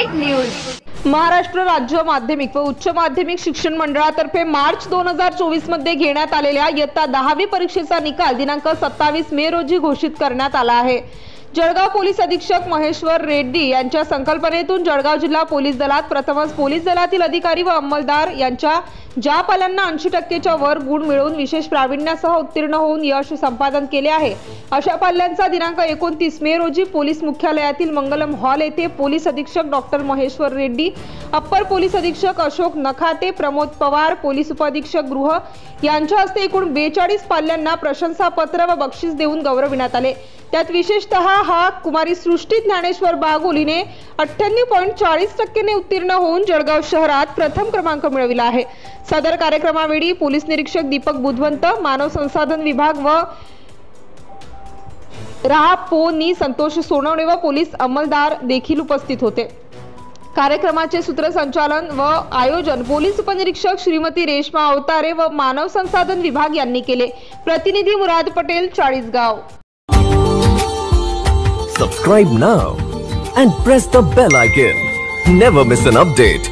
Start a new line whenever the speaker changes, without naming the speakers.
Net news.
Maharashtra राज्य माध्यमिक व उच्च माध्यमिक शिक्षण मंडळातर्फे मार्च 2024 मध्ये घेण्यात आलेल्या इयत्ता 10वी परीक्षेचा निकाल दिनांक 27 मे रोजी घोषित करण्यात आला आहे। जळगाव पोलीस अधीक्षक महेश्वर रेड्डी यांच्या संकल्पनेतून जळगाव जिल्हा पोलीस दलात प्रथमच पोलीस दलातील अधिकारी व अंमलदार यांच्या ज्या पाल्यांना 80% वर गुण मिळवून विशेष प्रावीण्यासह उत्तीर्ण होऊन यश संपादन केले आहे, अशा पाल्यांचा दिनांक 29 मे रोजी पोलीस मुख्यालयातील मंगलम हॉल येथे पोलीस अधीक्षक doctor Maheshwar Reddy, upper police अधीक्षक अशोक नखाते, प्रमोद पवार, पोलीस उपअधीक्षक गृह यांच्या हस्ते एकूण 42 पाल्यांना प्रशंसापत्र व बक्षीस देऊन गौरविण्यात आले। त्यात विशेषतः हा कुमारी सृष्टी ज्ञानेश्वर बागोलीने 98.40% ने उत्तीर्ण होऊन जळगाव शहरात प्रथम क्रमांक मिळविला आहे। सदर कार्यक्रमावेळी पोलीस निरीक्षक दीपक बुधवंत, मानव संसाधन विभाग व राहापोनी संतोष सोनवणे व पोलीस अंमलदार देखील उपस्थित होते। कार्यक्रमाचे सूत्रसंचालन व आयोजन पोलीस उपनिरीक्षक श्रीमती रेश्मा अवतारे व मानव संसाधन विभाग यांनी केले। प्रतिनिधी मुराद Patel, Chalisgaon.
Subscribe now and press the bell icon. Never miss an update.